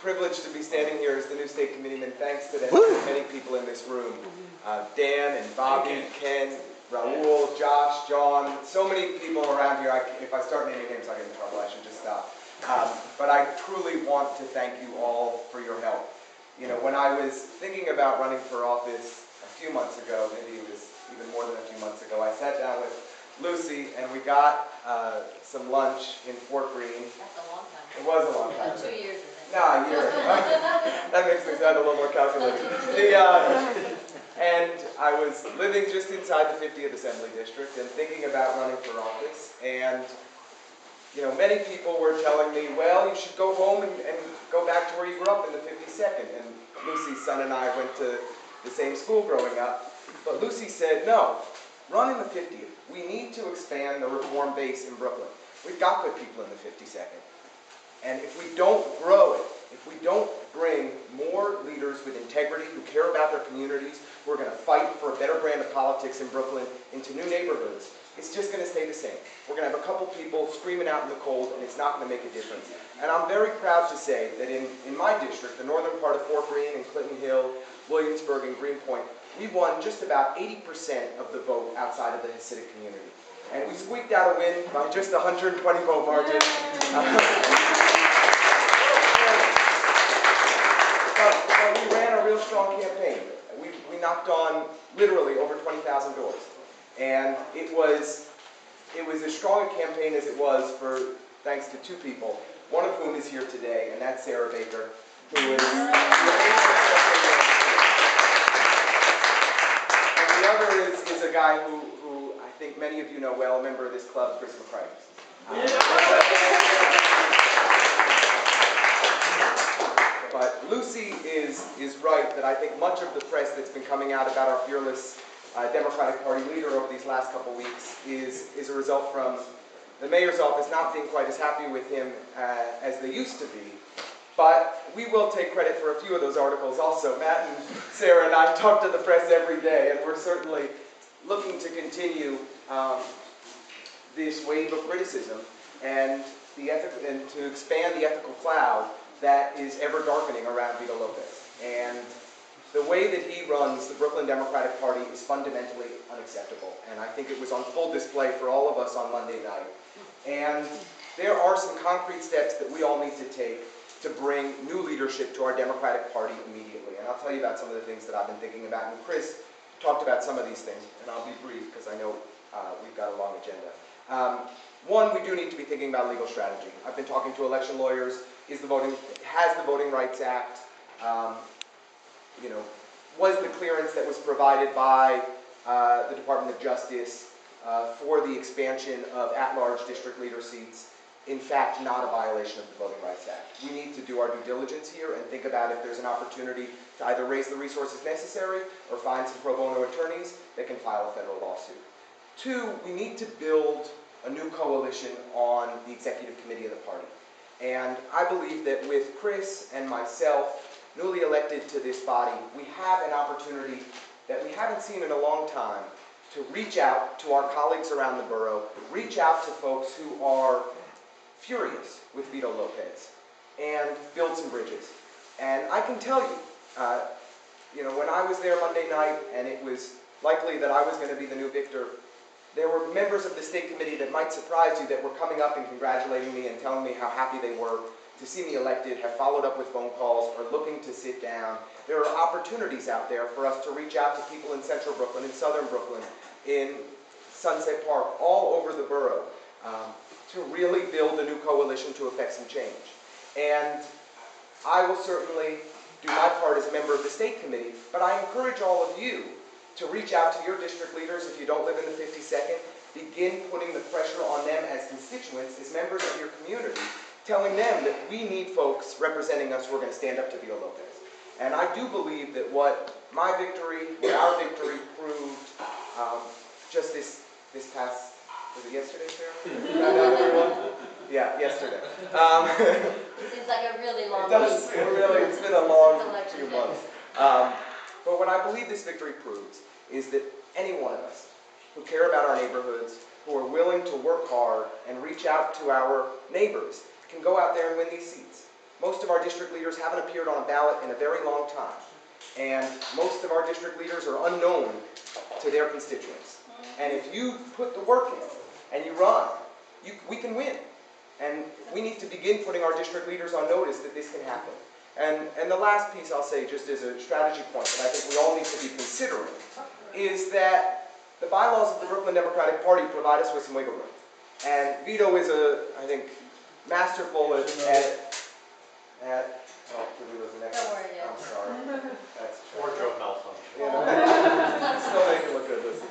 Privileged to be standing here as the new state committeeman, thanks to the many people in this room. Dan and Bobby, Ken, Raul, Josh, John, so many people around here. If I start naming names, I get in trouble. I should just stop. But I truly want to thank you all for your help. You know, when I was thinking about running for office a few months ago, maybe it was even more than a few months ago, I sat down with Lucy and we got some lunch in Fort Greene. That's a long time. It was a long time. 2 years. No, a year. That makes me sound a little more calculated. And I was living just inside the 50th Assembly District and thinking about running for office. And, you know, many people were telling me, well, you should go home and go back to where you grew up in the 52nd. And Lucy's son and I went to the same school growing up. But Lucy said, no, run in the 50th. We need to expand the reform base in Brooklyn. We've got good people in the 52nd. And if we don't grow it, if we don't bring more leaders with integrity who care about their communities, who are going to fight for a better brand of politics in Brooklyn into new neighborhoods, it's just going to stay the same. We're going to have a couple people screaming out in the cold, and it's not going to make a difference. And I'm very proud to say that in my district, the northern part of Fort Greene and Clinton Hill, Williamsburg, and Greenpoint, we won just about 80% of the vote outside of the Hasidic community. And we squeaked out a win by just a 120 vote margin. But we ran a real strong campaign. We knocked on literally over 20,000 doors. And it was as strong a campaign as it was thanks to two people, one of whom is here today, and that's Sarah Baker, who is and the other is a guy who I think many of you know well, a member of this club, Chris McCray. But Lucy is right that I think much of the press that's been coming out about our fearless Democratic Party leader over these last couple weeks is a result from the mayor's office not being quite as happy with him as they used to be. But we will take credit for a few of those articles also. Matt and Sarah and I talk to the press every day, and we're certainly looking to continue this wave of criticism and to expand the ethical cloud that is ever darkening around Vito Lopez. And the way that he runs the Brooklyn Democratic Party is fundamentally unacceptable. And I think it was on full display for all of us on Monday night. And there are some concrete steps that we all need to take to bring new leadership to our Democratic Party immediately. And I'll tell you about some of the things that I've been thinking about. And Chris talked about some of these things, and I'll be brief because I know we've got a long agenda. One, we do need to be thinking about legal strategy. I've been talking to election lawyers. Has the Voting Rights Act, was the clearance that was provided by the Department of Justice for the expansion of at-large district leader seats, in fact, not a violation of the Voting Rights Act. We need to do our due diligence here and think about if there's an opportunity to either raise the resources necessary or find some pro bono attorneys that can file a federal lawsuit. Two, we need to build a new coalition on the executive committee of the party. And I believe that with Chris and myself, newly elected to this body, we have an opportunity that we haven't seen in a long time to reach out to our colleagues around the borough, reach out to folks who are furious with Vito Lopez, and build some bridges. And I can tell you, when I was there Monday night and it was likely that I was going to be the new victor, there were members of the state committee that might surprise you that were coming up and congratulating me and telling me how happy they were to see me elected, have followed up with phone calls, or looking to sit down. There are opportunities out there for us to reach out to people in central Brooklyn, in southern Brooklyn, in Sunset Park, all over the borough, to really build a new coalition to effect some change. And I will certainly do my part as a member of the state committee, but I encourage all of you to reach out to your district leaders if you don't live in the 52nd, begin putting the pressure on them as constituents, as members of your community, telling them that we need folks representing us who are going to stand up to Vito Lopez. And I do believe that what my victory, what our victory proved just this past, was it yesterday, Sarah? Yeah, yesterday. Seems like a really long week. It's been a long few months. But what I believe this victory proves is that any one of us who care about our neighborhoods, who are willing to work hard and reach out to our neighbors, can go out there and win these seats. most of our district leaders haven't appeared on a ballot in a very long time. And most of our district leaders are unknown to their constituents. And if you put the work in and you run, we can win. And we need to begin putting our district leaders on notice that this can happen. And the last piece I'll say, just as a strategy point that I think we all need to be considering, is that the bylaws of the Brooklyn Democratic Party provide us with some wiggle room. And Vito is I think, masterful at oh, did we lose the next Don't one? worry, yeah. I'm sorry. That's Wardrobe malfunction. still make it look good, listen.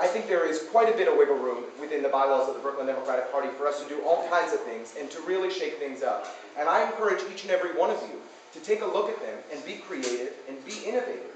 I think there is quite a bit of wiggle room within the bylaws of the Brooklyn Democratic Party for us to do all kinds of things and to really shake things up. And I encourage each and every one of you to take a look at them and be creative and be innovative.